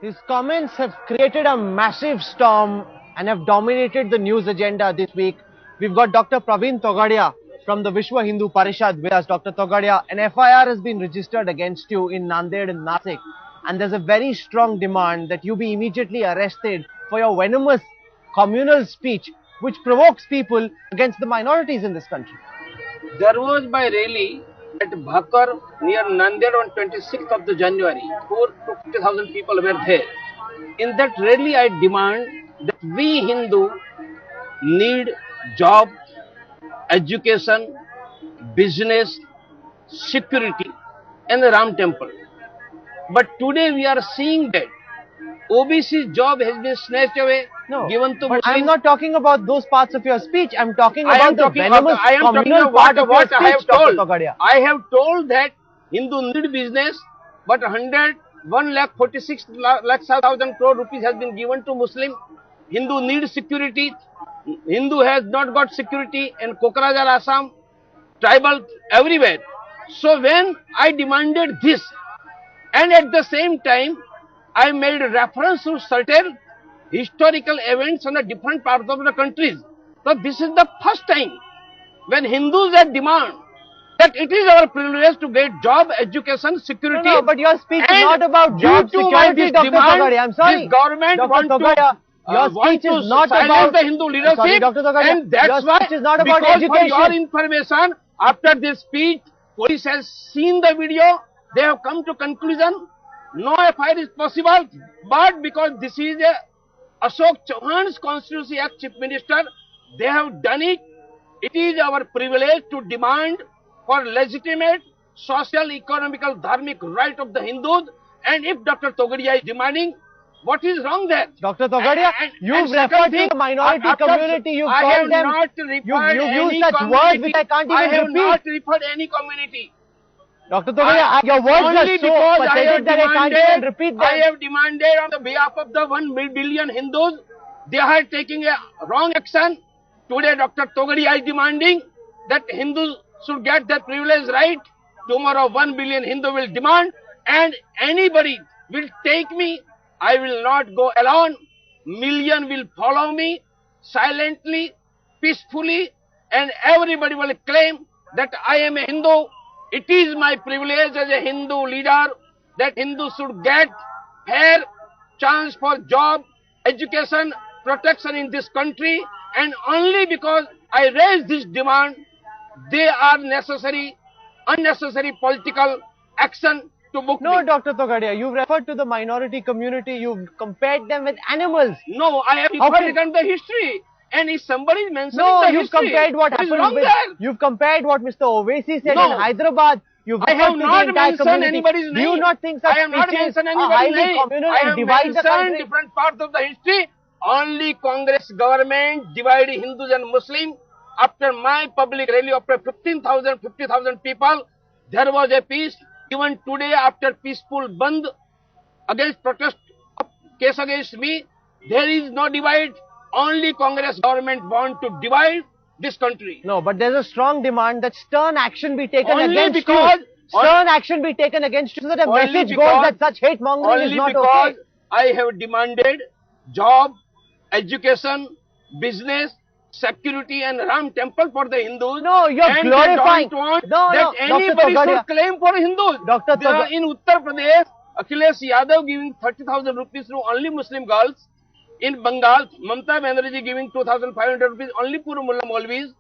His comments have created a massive storm and have dominated the news agenda this week. We've got Dr. Praveen Togadia from the Vishwa Hindu Parishad with us. Dr. Togadia, an FIR has been registered against you in Nanded and Nasik, and there's a very strong demand that you be immediately arrested for your venomous communal speech which provokes people against the minorities in this country. There was my rally at Bhokar near Nanded on 26th of the January. 4 to 50,000 people were there. In that rally, I demand that we Hindu need job, education, business, security, and the Ram temple. But today we are seeing that OBC job has been snatched away, given to but Muslims. I'm not talking about those parts of your speech. I'm talking about the venomous communal part of your speech, I have told. Dr. Togadia. I have told that Hindu need business, but 1,46,000 crore rupees has been given to Muslim. Hindu need security. Hindu has not got security in Kokrajhar, Assam, tribal everywhere. So when I demanded this, and at the same time, I made reference to certain historical events in the different parts of the countries. So this is the first time when Hindus have demand that it is our privilege to get job, education, security. No, but your speech is not about job security, Dr. Togadia. I'm sorry. This government Dr. Togadia, your speech is not about the Hindu leadership. Sorry, Dr. Togadia, and that's your why, speech is not about because education. for your information, after this speech, police has seen the video. They have come to conclusion no FIR is possible, but because this is a Ashok Chauhan's Constituency Act Chief Minister, they have done it. It is our privilege to demand for legitimate social, economical, dharmic right of the Hindus. And if Dr. Togadia is demanding, what is wrong there? Dr. Togadia, you've referred to the minority community. You've called them. You've used such words which I can't even repeat. I have not referred any community. Dr. Togadia, your words are so pathetic that I can't even repeat them. I have demanded on the behalf of the 1 billion Hindus. They are taking a wrong action. Today, Dr. Togadia is demanding that Hindus should get their privilege right. Tomorrow, 1 billion Hindu will demand, and anybody will take me. I will not go alone. Million will follow me silently, peacefully, and everybody will claim that I am a Hindu. It is my privilege as a Hindu leader that Hindus should get fair chance for job, education, protection in this country, and only because I raise this demand, they are unnecessary political action to book me. No, Dr. Togadia, you've referred to the minority community, you've compared them with animals. No, I have referred the history. And if somebody is mentioning the history, you've compared what happened you've compared what Mr. Owaisi said in Hyderabad. I have not mentioned anybody's name. Do you not think such speeches are highly communal and divide the country? I have mentioned different parts of the history. Only Congress government divided Hindus and Muslims. After my public rally, after 50,000 people, there was a peace. Even today, after peaceful band against protest case against me, there is no divide. Only Congress government want to divide this country. No, but there's a strong demand that stern action be taken against you. Stern action be taken against you so that a message goes that such hate mongering is not okay. Only because I have demanded job, education, business, security and Ram temple for the Hindus. No, you're glorifying. They don't want that anybody should claim for Hindus. In Uttar Pradesh, Akhilesh Yadav giving 30,000 rupees to only Muslim girls. In Bengal, Mamata Banerjee giving 2,500 rupees only for Mullah Maulvis.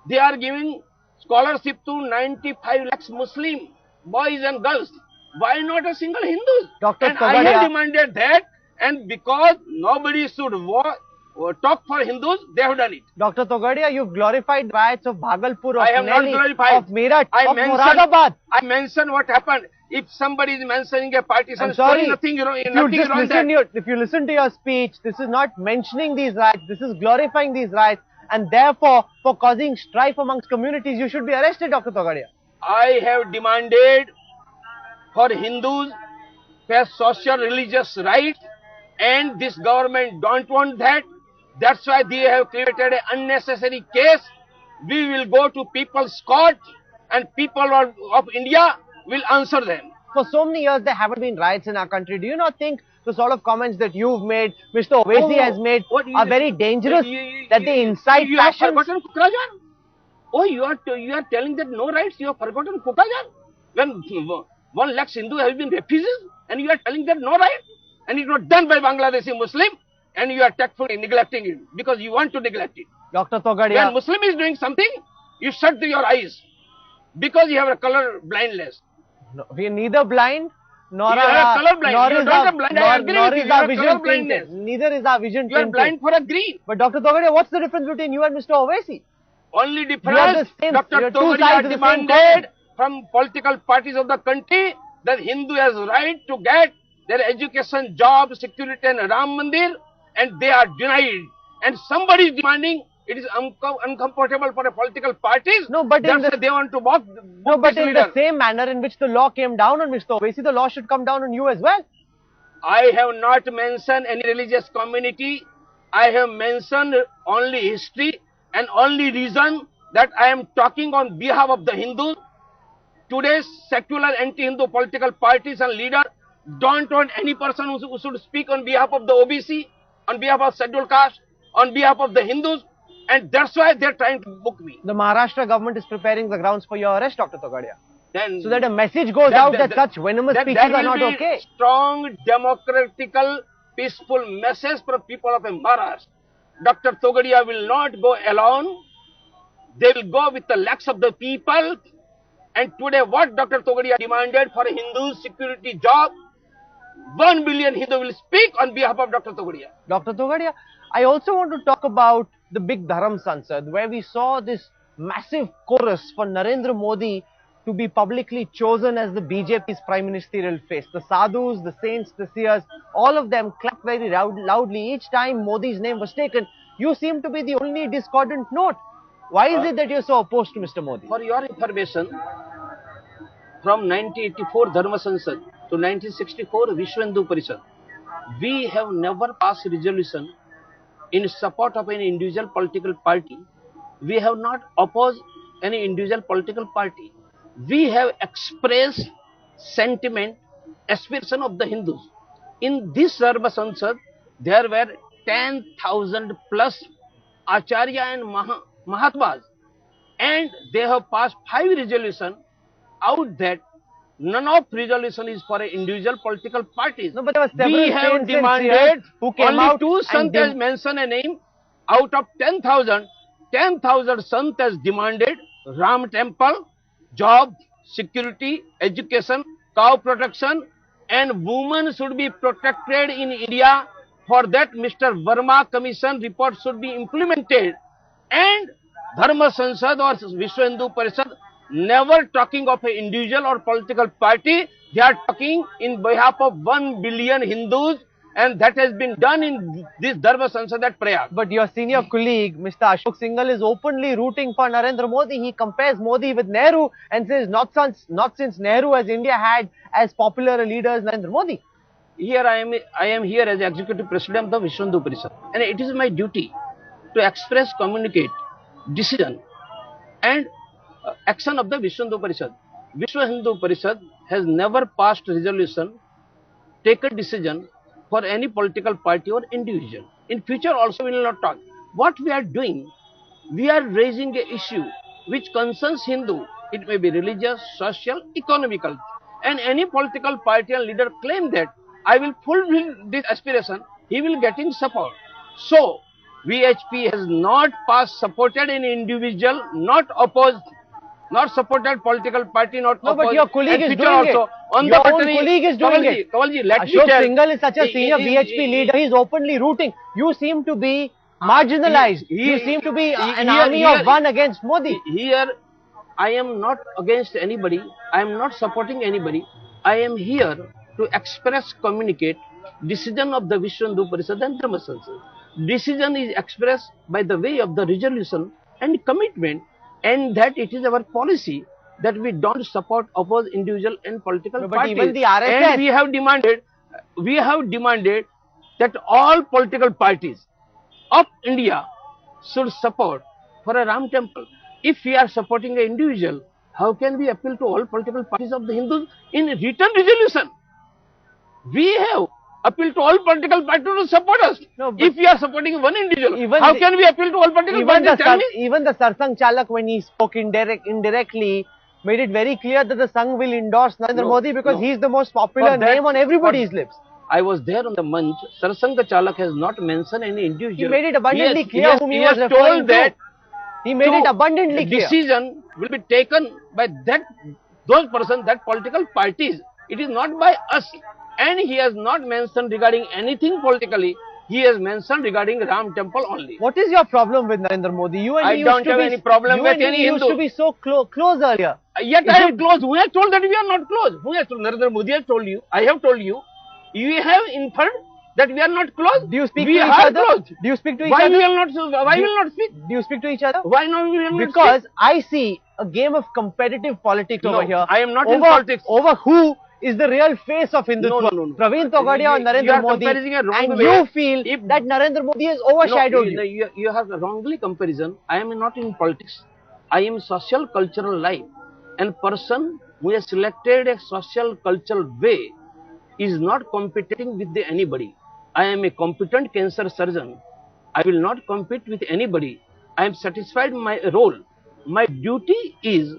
They are giving scholarship to 95 lakhs Muslim boys and girls. Why not a single Hindu? Dr. Togadia, I have demanded that, and because nobody should talk for Hindus, they have done it. Dr. Togadia, you've glorified the riots of Bhagalpur, of I have not glorified. Of Meerut, of Moradabad. I mentioned what happened. If somebody is mentioning a partisan story, nothing wrong there. If you listen to your speech, this is not mentioning these riots, this is glorifying these riots, and therefore, for causing strife amongst communities, you should be arrested, Dr. Togadia. I have demanded for Hindus for social religious rights, and this government don't want that. That's why they have created an unnecessary case. We will go to people's court, and people of India will answer them. For so many years, there haven't been riots in our country. Do you not think the sort of comments that you've made, Mr. Owaisi has made, are very dangerous, that they incite you passions. have forgotten Kokrajar? Oh, you are telling that no rights, you have forgotten Kokrajar? When 1 lakh Hindu have been refugees, and you are telling that no right? And it was done by Bangladeshi Muslim, and you are tactfully neglecting it, because you want to neglect it. Dr. Togadia. When Muslim is doing something, you shut your eyes, because you have a color blindness. No, we are neither blind, nor You are colorblind. nor You is are not our, blind. I agree nor with is you. our You are vision colorblindness. tinted. Neither is our vision You are tinted. blind for a green. But Dr. Togadia, what's the difference between you and Mr. Owaisi? Only You are the difference, same- Dr. you are two sides Togadia of the same demanded from political parties of the country that Hindu has right to get their education, job, security and Ram Mandir, and they are denied. And somebody is demanding, it is uncomfortable for the political parties. No, but that's why they want to mock No, but this in leader. the same manner in which the law came down on Mr. Owaisi, the law should come down on you as well. I have not mentioned any religious community. I have mentioned only history, and only reason that I am talking on behalf of the Hindus. Today's secular anti-Hindu political parties and leaders don't want any person who should speak on behalf of the OBC, on behalf of scheduled caste, on behalf of the Hindus, and that's why they're trying to book me. The Maharashtra government is preparing the grounds for your arrest, Dr. Togadia. Then So that a message goes out that such venomous speeches are not okay. Strong, democratical, peaceful message for people of Maharashtra. Dr. Togadia will not go alone. They will go with the lakhs of the people. And today, what Dr. Togadia demanded for a Hindu security job, 1 billion Hindu will speak on behalf of Dr. Togadia. Dr. Togadia, I also want to talk about the big Dharam Sansad, where we saw this massive chorus for Narendra Modi to be publicly chosen as the BJP's prime ministerial face. The sadhus, the saints, the seers, all of them clapped very loudly each time Modi's name was taken. You seem to be the only discordant note. Why is it that you're so opposed to Mr. Modi? For your information, from 1984 Dharma Sansad to 1964 Vishwa Hindu Parishad, we have never passed resolution in support of any individual political party. We have not opposed any individual political party. We have expressed sentiment, aspiration of the Hindus. In this Dharma Sansad, there were 10,000 plus Acharya and Mahatmas, and they have passed 5 resolutions. Out that none of resolution is for individual political parties. No, but there were several we have saints and demanded seers who came only out 2 sant has mentioned a name. Out of 10,000, 10,000 sant has demanded Ram temple, job, security, education, cow protection, and women should be protected in India. For that, Mr. Verma Commission report should be implemented. And Dharma Sansad or Vishwa Hindu Parishad never talking of an individual or political party. They are talking in behalf of 1 billion Hindus, and that has been done in this Dharma Sansad at Prayag. But your senior colleague, Mr. Ashok Singhal, is openly rooting for Narendra Modi. He compares Modi with Nehru and says not since Nehru has India had as popular a leader as Narendra Modi. Here I am here as Executive President of the Vishwa Hindu Parishad, and it is my duty to express, communicate, decision and action of the Vishwa Hindu Parishad. Vishwa Hindu Parishad has never passed resolution, taken decision for any political party or individual. In future also we will not talk. What we are doing, we are raising an issue which concerns Hindu. It may be religious, social, economical. And any political party and leader claim that I will fulfill this aspiration, he will get in support. So, VHP has not passed, supported any individual, not opposed, not supported political party, not opposed. No, but your colleague is doing also, it. On Your the own contrary, colleague is doing it. Kawalji, let me Ashok tell. Singhal is such a senior BHP leader. He's openly rooting. You seem to be marginalized. You seem to be an army of one against Modi. Here, I am not against anybody. I am not supporting anybody. I am here to express, communicate decision of the Vishwa Hindu Parishad and Dharma Sansad. Decision is expressed by the way of the resolution and commitment, and that it is our policy that we don't support oppose individual and political No, but parties. even the RSS, and we have demanded that all political parties of India should support for a Ram temple. If we are supporting an individual, how can we appeal to all political parties of the Hindus in written resolution? We have appeal to all political parties to support us. No, but If we are supporting one individual, even how the- can we appeal to all political parties? Tell me. even the Sarsang Chalak, when he spoke indirectly, made it very clear that the Sangh will endorse Narendra No, Modi because no. he's the most popular For that- name on everybody's lips. I was there on the month. Sarsang Chalak has not mentioned any individual. He made it abundantly He clear has, whom he he was has referring told to. that He made it abundantly the clear. decision will be taken by those persons, that political parties. It is not by us. And he has not mentioned regarding anything politically. He has mentioned regarding Ram Temple only. What is your problem with Narendra Modi? You and I he used don't to have be, any problem you with and any he used Hindu. to be so close earlier. Yet Is I am it- close. Who has told that we are not close? Who has told? Narendra Modi has told you. I have told you. You have inferred that we are not close. Do you speak we to each are other? Close. Do you speak to each Why other? we will not? Why Do- will not speak? Do you speak to each other? Why not? We will not Because speak? I see a game of competitive politics No, over here. I am not in over, politics. Over who is the real face of Hindutva? No. Praveen Togadia or You Narendra are Modi. comparing a wrong And way. you feel If- that Narendra Modi has overshadowed No, you. you have a wrongly comparison. I am not in politics. I am social cultural life. And person who has selected a social cultural way is not competing with anybody. I am a competent cancer surgeon. I will not compete with anybody. I am satisfied with my role. My duty is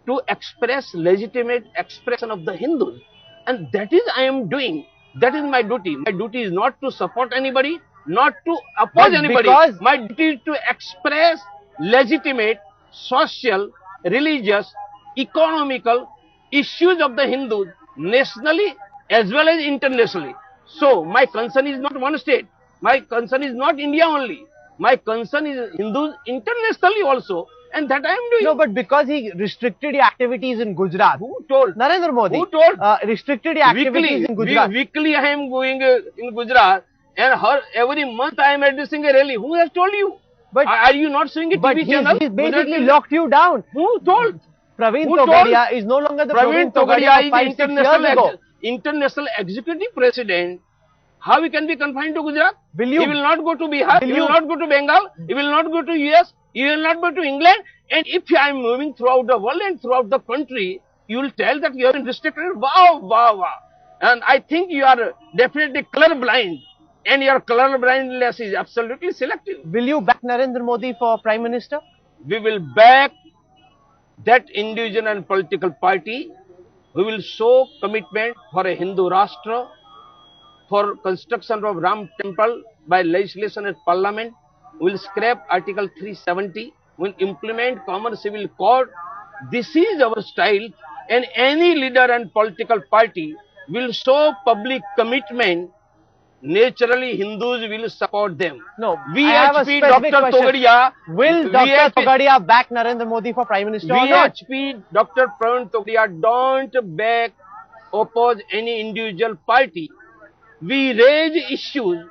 to express legitimate expression of the Hindus, and that is I am doing. That is my duty. My duty is not to support anybody, not to oppose But anybody. because- My duty is to express legitimate social, religious, economical issues of the Hindus nationally as well as internationally. So my concern is not one state. My concern is not India only. My concern is Hindus internationally also, and that I am doing. No, but because he restricted your activities in Gujarat. Who told? Narendra Modi. Who told? Restricted your activities in Gujarat. Weekly I am going in Gujarat, and every month I am addressing a rally. Who has told you? But- Are you not seeing a But TV channel? he's basically Gujarat- locked you down. Who told? Praveen Who told? Togadia is no longer the Praveen Togadia Togadia of 5-6 is years ago. international executive president. How he can be confined to Gujarat? Will you- He will not go to Bihar. will He will you- not go to Bengal. He will not go to US. He will not go to England. And if I am moving throughout the world and throughout the country, you will tell that you have been restricted. Wow. And I think you are definitely colorblind. And your colorblindness is absolutely selective. Will you back Narendra Modi for Prime Minister? We will back that individual and political party who will show commitment for a Hindu Rashtra, for construction of Ram Temple by legislation at Parliament, will scrap Article 370, will implement Common Civil Code. This is our style, and any leader and political party will show public commitment. Naturally, Hindus will support them. No, I have a VHP specific Dr. question. Togadia Will Dr. Togadia back Narendra Modi for Prime Minister or not? VHP Dr. Praveen Togadia don't back, oppose any individual party. We raise issues.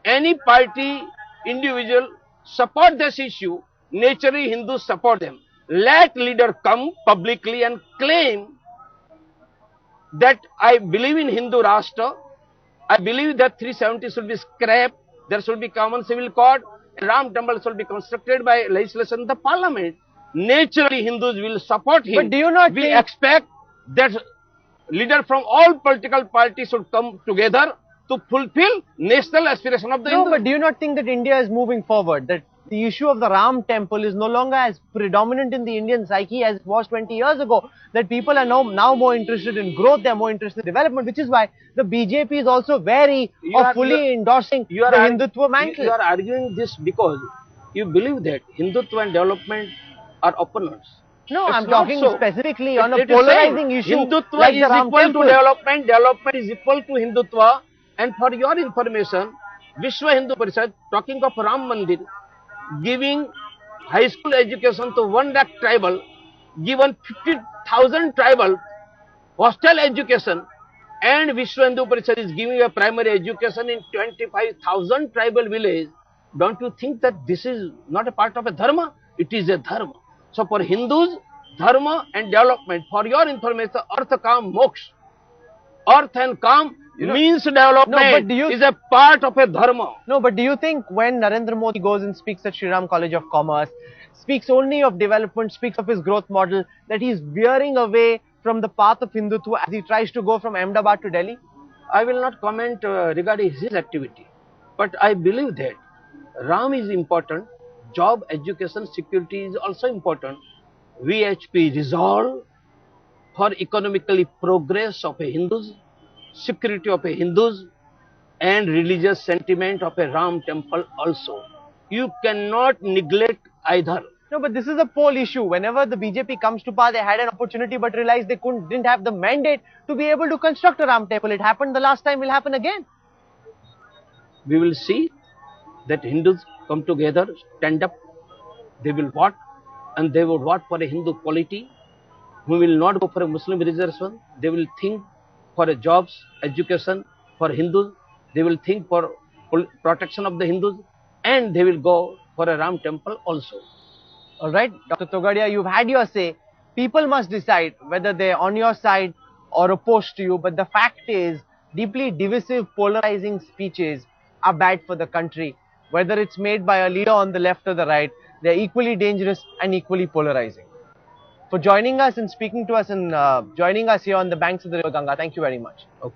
Any party, individual support this issue. Naturally, Hindus support them. Let leader come publicly and claim that I believe in Hindu Rashtra. I believe that 370 should be scrapped. There should be common civil code. Ram Temple should be constructed by legislation of the parliament. Naturally, Hindus will support him. But do you not we think- expect that leader from all political parties should come together to fulfill national aspiration of the No, Hindus. but do you not think that India is moving forward? That the issue of the Ram Temple is no longer as predominant in the Indian psyche as it was 20 years ago? That people are now more interested in growth, they are more interested in development, which is why the BJP is also wary You of are- fully endorsing the Hindutva mantle. You are arguing this because you believe that Hindutva and development are opponents. No, It's I'm not talking so. specifically on a It is polarizing same. issue Hindutva like is the Ram equal Temple. to development, development is equal to Hindutva. And for your information, Vishwa Hindu Parishad, talking of Ram Mandir, giving high school education to 1 lakh tribal, given 50,000 tribal hostel education, and Vishwa Hindu Parishad is giving a primary education in 25,000 tribal village. Don't you think that this is not a part of a dharma? It is a dharma. So for Hindus, dharma and development, for your information, artha kam moksha, earth and calm means development, No, but do you- is a part of a dharma. No, but do you think when Narendra Modi goes and speaks at Sri Ram College of Commerce, speaks only of development, speaks of his growth model, that he's veering away from the path of Hindutva as he tries to go from Ahmedabad to Delhi? I will not comment regarding his activity, but I believe that Ram is important, job, education, security is also important. VHP resolve for economically progress of a Hindus, security of a Hindus, and religious sentiment of a Ram temple also. You cannot neglect either. No, but this is a poll issue. Whenever the BJP comes to power, they had an opportunity but realized they didn't have the mandate to be able to construct a Ram temple. It happened the last time, will happen again. We will see that Hindus come together, stand up, they will vote, and they will vote for a Hindu polity, who will not go for a Muslim reservation. They will think for a jobs, education for Hindus. They will think for protection of the Hindus, and they will go for a Ram temple also. All right, Dr. Togadia, you've had your say. People must decide whether they're on your side or opposed to you. But the fact is, deeply divisive, polarizing speeches are bad for the country. Whether it's made by a leader on the left or the right, they're equally dangerous and equally polarizing. For joining us and speaking to us and joining us here on the banks of the river Ganga, thank you very much. Okay.